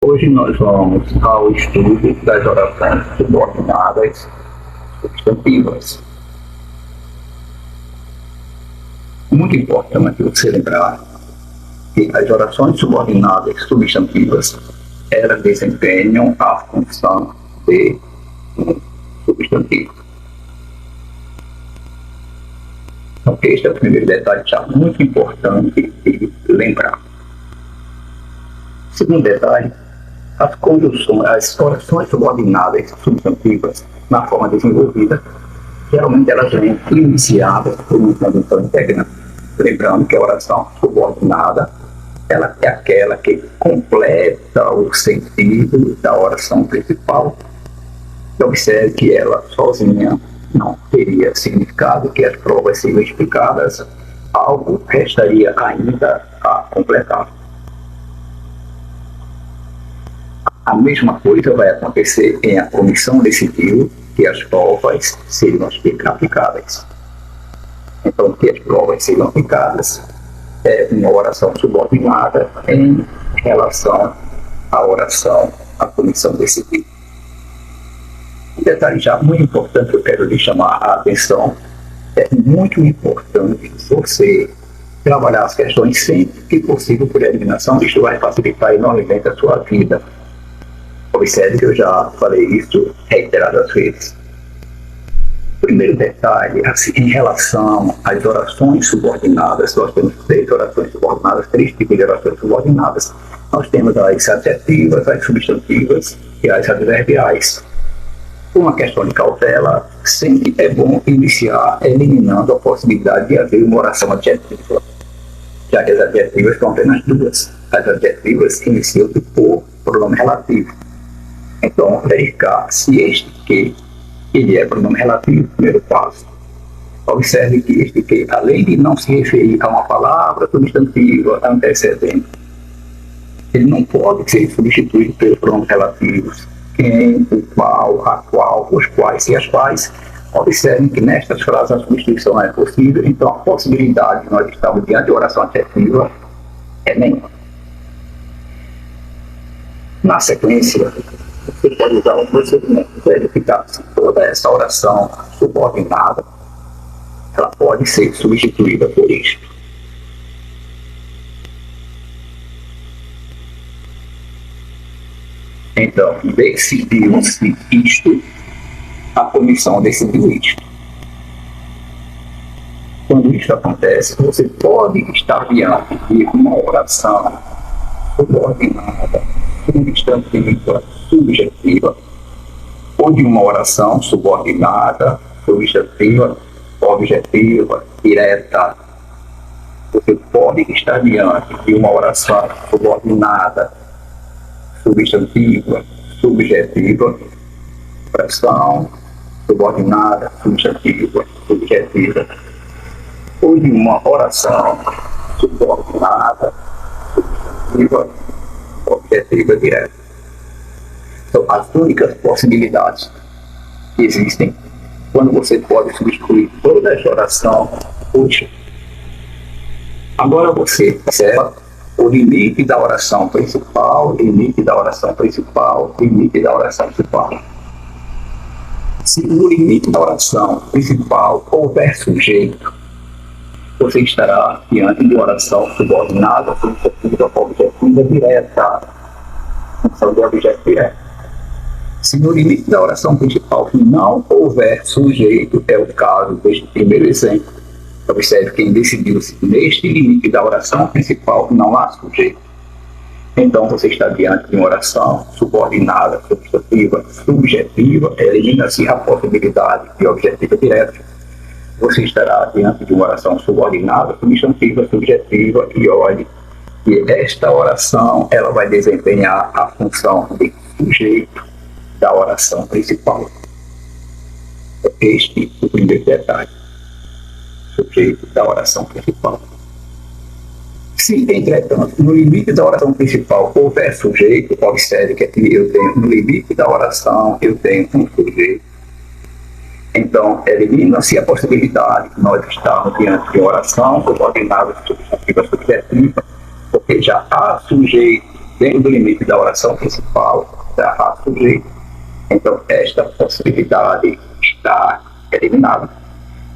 Hoje nós vamos ao estudo das orações subordinadas substantivas. Muito importante você lembrar que as orações subordinadas substantivas elas desempenham a função de um substantivo. Então, este é o primeiro detalhe já muito importante de lembrar. Segundo detalhe, as conjunções, as orações subordinadas substantivas, na forma desenvolvida, geralmente elas vêm iniciadas por uma conjunção integrante. Lembrando que a oração subordinada ela é aquela que completa o sentido da oração principal. Observe que ela sozinha não teria significado, que as provas seriam explicadas, algo restaria ainda a completar. A mesma coisa vai acontecer em a comissão decidiu que as provas seriam aplicadas. Então, que as provas seriam aplicadas é uma oração subordinada em relação à oração à comissão decidiu. Um detalhe já muito importante que eu quero lhe chamar a atenção, é muito importante você trabalhar as questões sempre que possível por eliminação, isso vai facilitar enormemente a sua vida. Observe que eu já falei isso reiteradas vezes. Primeiro detalhe, assim, em relação às orações subordinadas, nós temos três orações subordinadas, três tipos de orações subordinadas. Nós temos as adjetivas, as substantivas e as adverbiais. Uma questão de cautela, sempre é bom iniciar eliminando a possibilidade de haver uma oração adjetiva, já que as adjetivas são apenas duas. As adjetivas iniciam por pronome relativo. Então, verificar se este que ele é pronome relativo, primeiro passo. Observe que este que, além de não se referir a uma palavra substantiva antecedente, ele não pode ser substituído pelos pronomes relativos, quem, o qual, a qual, os quais e as quais. Observem que nestas frases a substituição não é possível, então a possibilidade de nós estarmos diante de oração adjetiva é nenhuma. Na sequência, você pode usar um procedimento de verificar se toda essa oração subordinada ela pode ser substituída por isto. Então, decidiu-se isto, a comissão decidiu isto. Quando isso acontece, você pode estar diante de uma oração subordinada, substantiva, subjetiva, ou de uma oração subordinada, subjetiva, objetiva, direta. Você pode estar diante de uma oração subordinada, substantiva, subjetiva, oração subordinada, substantiva, subjetiva, ou de uma oração subordinada, substantiva, objetiva, direta. São as únicas possibilidades que existem quando você pode substituir toda essa oração útil. Agora você observa o limite da oração principal, limite da oração principal, limite da oração principal. Se no limite da oração principal houver sujeito, você estará diante de oração subordinada, subjetiva, objetiva, direta. Função de objeto direto. Se no limite da oração principal não houver sujeito, é o caso deste primeiro exemplo. Observe que quem decidiu-se neste limite da oração principal não há sujeito. Então você está diante de uma oração subordinada, substantiva, subjetiva, elimina-se a possibilidade de objetiva direta. Você estará diante de uma oração subordinada, substantiva, subjetiva, e olhe que esta oração ela vai desempenhar a função de sujeito da oração principal. Este é o primeiro detalhe. Sujeito da oração principal. Se, entretanto, no limite da oração principal houver sujeito, observe que aqui eu tenho, no limite da oração, eu tenho um sujeito. Então, elimina-se a possibilidade de nós estarmos diante de oração subordinada, substantiva, subjetiva, porque já há sujeito dentro do limite da oração principal da sujeito. Então, esta possibilidade está eliminada.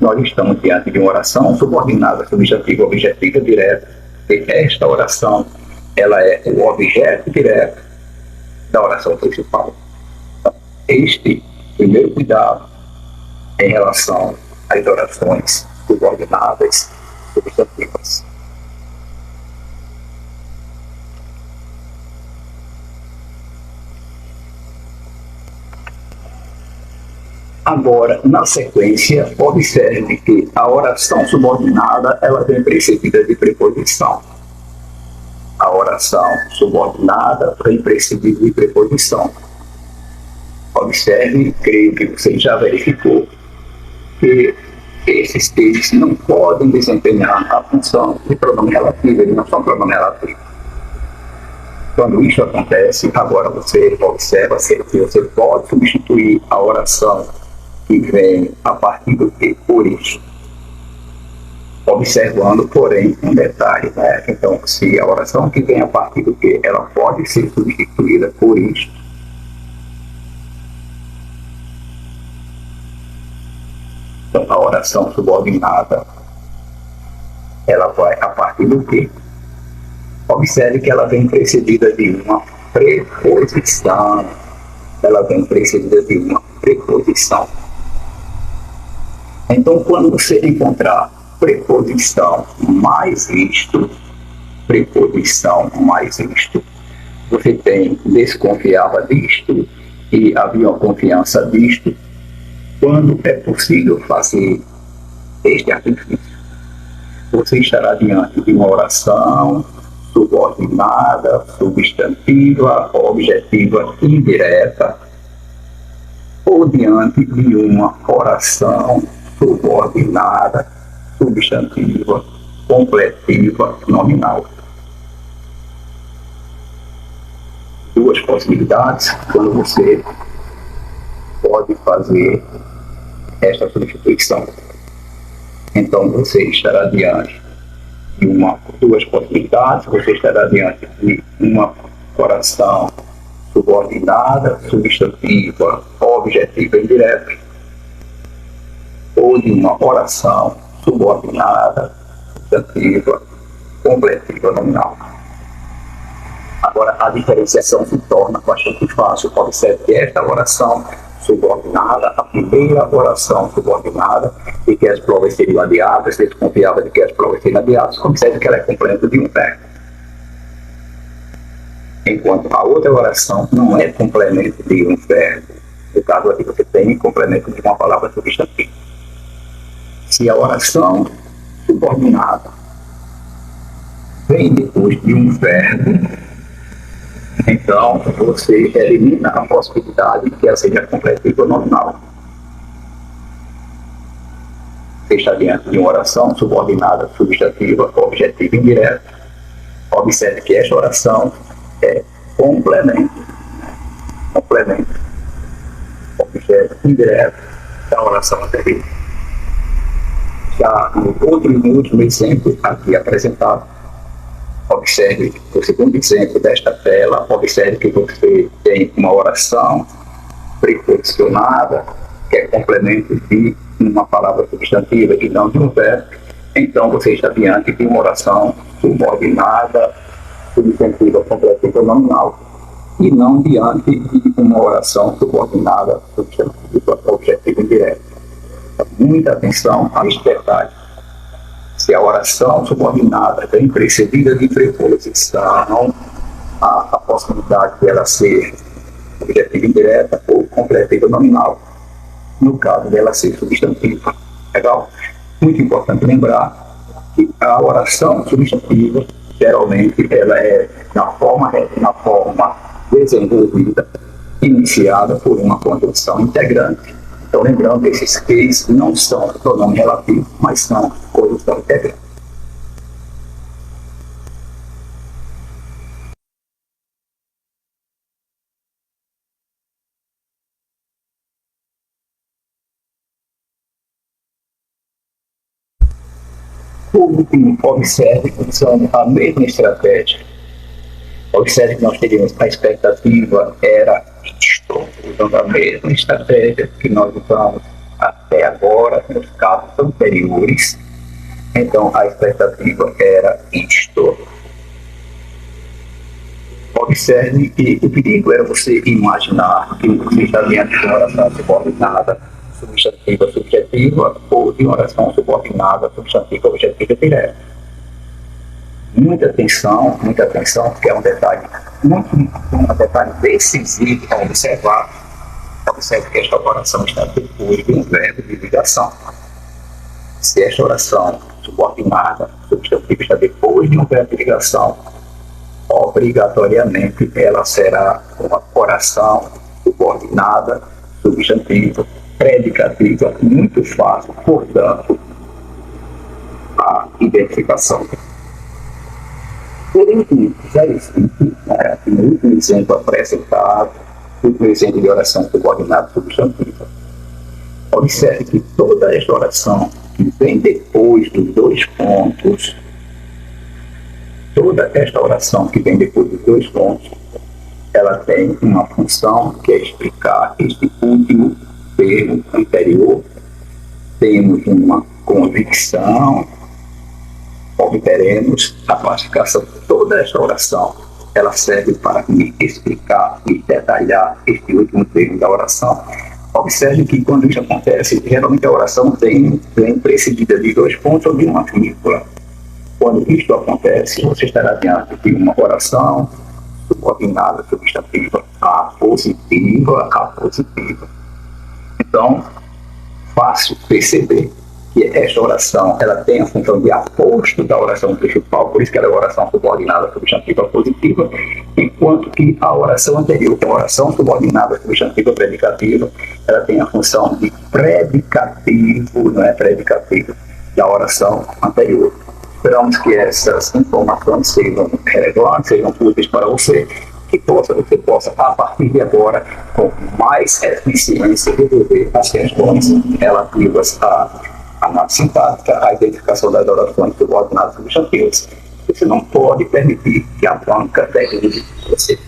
Nós estamos diante de uma oração subordinada, subjetiva, objetiva, direta. E esta oração, ela é o objeto direto da oração principal. Então, este primeiro cuidado em relação às orações subordinadas, subjetivas. Agora, na sequência, observe que a oração subordinada ela vem precedida de preposição. A oração subordinada vem precedida de preposição. Observe, creio que você já verificou, que esses textos não podem desempenhar a função de pronome relativo, eles não são pronome relativo. Quando isso acontece, agora você observa que você pode substituir a oração que vem a partir do que por isso. Observando, porém, um detalhe, né? Então, se a oração que vem a partir do que, ela pode ser substituída por isso. Então, a oração subordinada, ela vai a partir do que? Observe que ela vem precedida de uma preposição. Ela vem precedida de uma preposição. Então, quando você encontrar preposição mais isto, você tem desconfiava disto e havia uma confiança disto. Quando é possível fazer este artifício, você estará diante de uma oração subordinada, substantiva, objetiva, indireta, ou diante de uma oração subordinada, substantiva, completiva, nominal. Duas possibilidades quando você pode fazer esta substituição. Então, você estará diante de duas possibilidades, você estará diante de uma oração subordinada, substantiva, objetiva e indireta, ou de uma oração subordinada, substantiva, completiva, nominal. Agora, a diferenciação se torna bastante fácil. Observe que esta oração subordinada, a primeira oração subordinada, e que as provas seriam adiadas, desconfiava de que as provas seriam adiadas, observe que ela é complemento de um verbo. Enquanto a outra oração não é complemento de um verbo. No caso aqui você tem complemento de uma palavra substantiva. Se a oração subordinada vem depois de um verbo, então você elimina a possibilidade de que ela seja completiva ou nominal. Você está diante de uma oração subordinada, substantiva, objetiva e indireta. Observe que esta oração é complemento, objeto indireto da oração anterior. Já no último exemplo aqui apresentado, observe o segundo exemplo desta tela, observe que você tem uma oração preposicionada, que é complemento de uma palavra substantiva e não de um verbo. Então você está diante de uma oração subordinada, substantiva, completiva ou nominal, e não diante de uma oração subordinada, substantiva, objetiva e indireta. Muita atenção a este detalhe. Se a oração subordinada vem precedida de preposição, a possibilidade de ela ser objetiva indireta ou completiva nominal, no caso dela ser substantiva. Legal? Muito importante lembrar que a oração substantiva, geralmente, ela é na forma desenvolvida, iniciada por uma conjunção integrante. Então, lembrando, esses cases não são pronome relativo, mas são conjunção integrante. Por último, observe que usando a mesma estratégia Observe que nós teríamos a expectativa era isto, usando a mesma estratégia que nós usamos até agora nos casos anteriores. Então, a expectativa era isto. Observe que o perigo era você imaginar que você está diante de uma oração subordinada, substantiva, subjetiva, ou de uma oração subordinada, substantiva, objetiva direta. Muita atenção, porque é um detalhe decisivo para observar. Observe que esta oração está depois de um verbo de ligação. Se esta oração subordinada, substantiva, está depois de um verbo de ligação, obrigatoriamente ela será uma oração subordinada, substantiva, predicativa, muito fácil, portanto, a identificação. Já existe, no último exemplo apresentado, o exemplo de oração subordinada substantiva. Observe que toda esta oração que vem depois dos dois pontos, ela tem uma função que é explicar este último termo anterior. Temos uma convicção, obteremos a classificação de toda esta oração. Ela serve para me explicar e detalhar este último termo da oração. Observe que quando isso acontece, geralmente a oração vem precedida de dois pontos ou de uma vírgula. Quando isto acontece, você estará diante de uma oração subordinada, substantiva, apositiva. Então, fácil perceber que esta oração ela tem a função de aposto da oração principal, por isso que ela é oração subordinada, substantiva, positiva, enquanto que a oração anterior, que é a oração subordinada, substantiva, predicativa, ela tem a função de predicativo, não é predicativo, da oração anterior. Esperamos que essas informações sejam relevantes, sejam úteis para você, que você possa, a partir de agora, com mais eficiência, resolver as questões relativas à análise sintática, à identificação das orações subordinadas substantivas. Você não pode permitir que a banca derribe você.